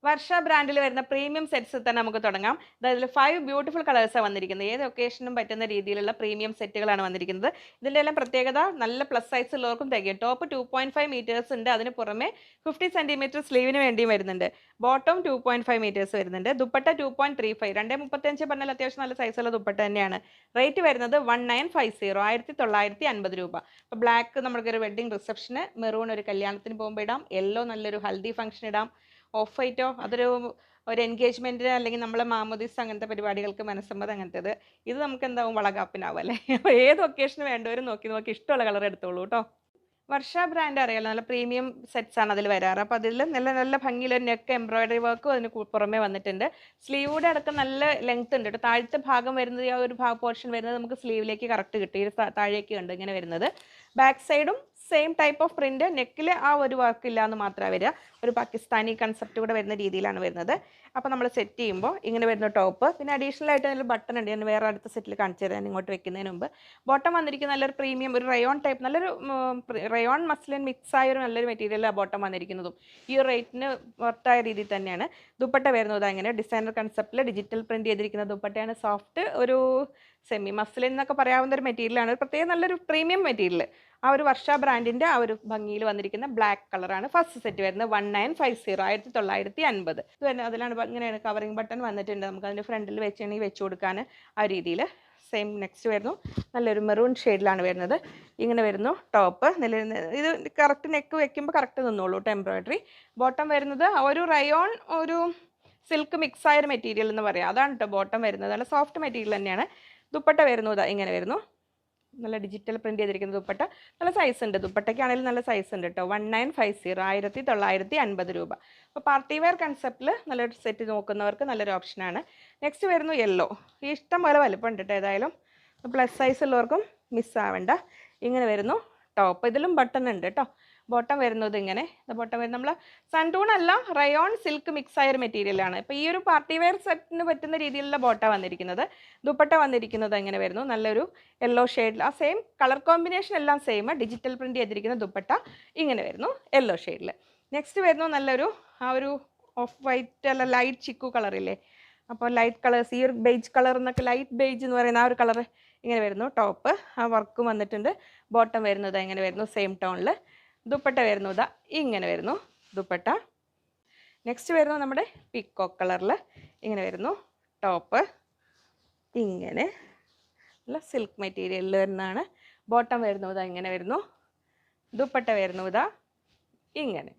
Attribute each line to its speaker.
Speaker 1: വർഷ ബ്രാൻഡിൽ വരുന്ന premium sets തന്നെ നമുക്ക് തുടങ്ങാം. അതായത് 5 ബ്യൂട്ടിഫുൾ കളേഴ്സാണ് വന്നിരിക്കുന്നത്. ഏത് ഒക്കേഷനും പറ്റുന്ന രീതിയിലുള്ള പ്രീമിയം സെറ്റുകളാണ് വന്നിരിക്കുന്നത്. ഇതിൻ്റെ എല്ലാം പ്രത്യേകത നല്ല പ്ലസ് സൈസ് ഉള്ളവർക്കും തികയും. ടോപ്പ് 2.5 മീറ്റേഴ്സ് ഉണ്ട്. അതിന് പുറമെ 50 സെന്റിമീറ്റർ സ്ലീവിന് വേണ്ടിയും വരുന്നുണ്ട്. ബോട്ടം 2.5 മീറ്റേഴ്സ് വരുന്നുണ്ട്. ദുപ്പട്ട 2.35 2.35 പറഞ്ഞാൽ അത്യാവശ്യം നല്ല സൈസുള്ള ദുപ്പട്ട തന്നെയാണ്. റേറ്റ് വരുന്നത് 1950 1950 രൂപ. അപ്പോൾ ബ്ലാക്ക് നമുക്കൊരു വെഡ്ഡിംഗ് റിസപ്ഷന്, മെറൂൺ ഒരു കല്യാണത്തിന് പോകുമ്പോൾ ഇടാം, യെല്ലോ നല്ലൊരു ഹൽദി ഫംഗ്ഷൻ ഇടാം, ഓഫ് വൈറ്റോ ഒരു എൻഗേജ്മെൻറ്റിന് അല്ലെങ്കിൽ നമ്മളെ മാമോദീസ അങ്ങനത്തെ പരിപാടികൾക്ക് മനസ്സമ്മതം അങ്ങനത്തേത്. ഇത് നമുക്ക് എന്താവും വളകാപ്പിനാവും അല്ലേ. അപ്പോൾ ഏത് ഒക്കേഷന് വേണ്ടവരും നോക്കി നോക്കി ഇഷ്ടമുള്ള കളർ എടുത്തോളൂ കേട്ടോ. വർഷ ബ്രാൻഡ് അറിയാലോ, നല്ല പ്രീമിയം സെറ്റ്സ് ആണ് അതിൽ വരാറ്. അപ്പോൾ അതിൽ നല്ല നല്ല ഭംഗിയിൽ നെക്ക് എംബ്രോയിഡറി വർക്കും അതിന് പുറമെ വന്നിട്ടുണ്ട്. സ്ലീവൂടെ അടക്കം നല്ല ലെങ്ത് ഉണ്ട് കേട്ടോ. താഴത്തെ ഭാഗം വരുന്നത്, ആ ഒരു പോർഷൻ വരുന്നത് നമുക്ക് സ്ലീവിലേക്ക് കറക്റ്റ് കിട്ടും. ഈ താഴേക്ക് ഉണ്ട് ഇങ്ങനെ വരുന്നത്. ബാക്ക് സൈഡും സെയിം ടൈപ്പ് ഓഫ് പ്രിന്റ്, നെക്കിൽ ആ ഒരു വർക്ക് ഇല്ല എന്ന് മാത്രമേ വരിക. ഒരു പാകിസ്ഥാനി കൺസെപ്റ്റ് കൂടെ വരുന്ന രീതിയിലാണ് വരുന്നത്. അപ്പോൾ നമ്മൾ സെറ്റ് ചെയ്യുമ്പോൾ ഇങ്ങനെ വരുന്ന ടോപ്പ്, പിന്നെ അഡീഷണൽ ആയിട്ട് അതിൽ ബട്ടൺ ഉണ്ട്. ഞാൻ വേറെ അടുത്ത സെറ്റിൽ കാണിച്ചു തരാൻ ഇങ്ങോട്ട് വെക്കുന്നതിന് മുമ്പ്. ബോട്ടം വന്നിരിക്കുന്ന നല്ലൊരു പ്രീമിയം ഒരു റയോൺ ടൈപ്പ്, നല്ലൊരു റയോൺ മസ്ലിൻ മിക്സ് ആയ ഒരു നല്ലൊരു മെറ്റീരിയലാണ് ബോട്ടം വന്നിരിക്കുന്നതും. ഈ ഒരു റേറ്റിന് വർത്തായ രീതിയിൽ തന്നെയാണ്. ദുപ്പട്ട വരുന്നത് അങ്ങനെ ഡിസൈനർ കൺസെപ്റ്റിൽ ഡിജിറ്റൽ പ്രിന്റ് ചെയ്തിരിക്കുന്ന ദുപ്പട്ടയാണ്. സോഫ്റ്റ് ഒരു സെമി മസ്ലിൻ എന്നൊക്കെ പറയാവുന്ന ഒരു മെറ്റീരിയലാണ്. ഒരു പ്രത്യേകം നല്ലൊരു പ്രീമിയം മെറ്റീരിയൽ. ആ ഒരു വർഷ ബ്രാൻഡിൻ്റെ ആ ഒരു ഭംഗിയിൽ വന്നിരിക്കുന്ന ബ്ലാക്ക് കളറാണ് ഫസ്റ്റ് സെറ്റ് വരുന്നത്. 1950 1950. ഇത് വരുന്നത് അതിലാണ് ഇങ്ങനെയാണ് കവറിങ് ബട്ടൺ വന്നിട്ടുണ്ട്. നമുക്ക് അതിൻ്റെ ഫ്രണ്ടിൽ വെച്ചാണെങ്കിൽ വെച്ച് കൊടുക്കാൻ ആ രീതിയിൽ. സെയിം നെക്സ്റ്റ് വരുന്നു നല്ലൊരു മെറൂൺ ഷെയ്ഡിലാണ് വരുന്നത്. ഇങ്ങനെ വരുന്നു ടോപ്പ്. ഇത് കറക്റ്റ് നെക്ക് വെക്കുമ്പോൾ കറക്റ്റ് നിന്നോളൂ കേട്ടോ. എംബ്രോയിഡറി ബോട്ടം വരുന്നത് ഒരു റയോൺ ഒരു സിൽക്ക് മിക്സ് ആയ ഒരു മെറ്റീരിയൽ എന്ന് പറയാം. അതാണ് കേട്ടോ ബോട്ടം വരുന്നത്. നല്ല സോഫ്റ്റ് മെറ്റീരിയൽ തന്നെയാണ്. ദുപ്പട്ട വരുന്നു ഇങ്ങനെ വരുന്നു. നല്ല ഡിജിറ്റൽ പ്രിന്റ് ചെയ്തിരിക്കുന്ന ദുപ്പട്ട. നല്ല സൈസ് ഉണ്ട്, ദുപ്പട്ടയ്ക്കാണെങ്കിലും നല്ല സൈസ് ഉണ്ട് കേട്ടോ. 1950 1950 രൂപ. അപ്പോൾ പാർട്ടി വെയർ കൺസെപ്റ്റിൽ നല്ലൊരു സെറ്റ് നോക്കുന്നവർക്ക് നല്ലൊരു ഓപ്ഷനാണ്. നെക്സ്റ്റ് വരുന്നു യെല്ലോ. ഈ ഇഷ്ടം പോലെ വലുപ്പം ഉണ്ട് കേട്ടോ. ഏതായാലും പ്ലസ് സൈസ് ഉള്ളവർക്കും മിസ്സാവണ്ട. ഇങ്ങനെ വരുന്നു ടോപ്പ്. ഇതിലും ബട്ടൺ ഉണ്ട് കേട്ടോ. ബോട്ടം വരുന്നത് ഇങ്ങനെ. ബോട്ടം വരുന്നത് നമ്മൾ സൺടൂൺ അല്ല, റയോൺ സിൽക്ക് മിക്സ് ആയ ഒരു മെറ്റീരിയലാണ്. ഇപ്പോൾ ഈ ഒരു പാർട്ടി വെയർ സെറ്റിന് പറ്റുന്ന രീതിയിലുള്ള ബോട്ട വന്നിരിക്കുന്നത്. ദുപ്പട്ട വന്നിരിക്കുന്നത് എങ്ങനെ വരുന്നു, നല്ലൊരു യെല്ലോ ഷെയ്ഡിൽ, ആ സെയിം കളർ കോമ്പിനേഷൻ എല്ലാം സെയിം, ഡിജിറ്റൽ പ്രിന്റ് ചെയ്തിരിക്കുന്ന ദുപ്പട്ട ഇങ്ങനെ വരുന്നു യെല്ലോ ഷെയ്ഡിൽ. നെക്സ്റ്റ് വരുന്നു നല്ലൊരു ആ ഒരു ഓഫ് വൈറ്റ് അല്ല ലൈറ്റ് ചിക്കു കളറില്ലേ. അപ്പോൾ ലൈറ്റ് കളേഴ്സ്, ഈ ഒരു ബേജ് കളർ എന്നൊക്കെ, ലൈറ്റ് ബേജ് എന്ന് പറയുന്ന ആ ഒരു കളർ ഇങ്ങനെ വരുന്നു ടോപ്പ്. ആ വർക്കും വന്നിട്ടുണ്ട്. ബോട്ടം വരുന്നത് എങ്ങനെ വരുന്നു സെയിം ടോണിൽ. ദുപ്പട്ട വരുന്നു ഇങ്ങനെ വരുന്നു ദുപ്പട്ട. നെക്സ്റ്റ് വരുന്നു നമ്മുടെ പീക്കോക്ക് കളറിൽ ഇങ്ങനെ വരുന്നു ടോപ്പ്. ഇങ്ങനെ നല്ല സിൽക്ക് മെറ്റീരിയലിൽ വരുന്നതാണ്. ബോട്ടം വരുന്നത് ഇങ്ങനെ വരുന്നു. ദുപ്പട്ട വരുന്നു ഇങ്ങനെ.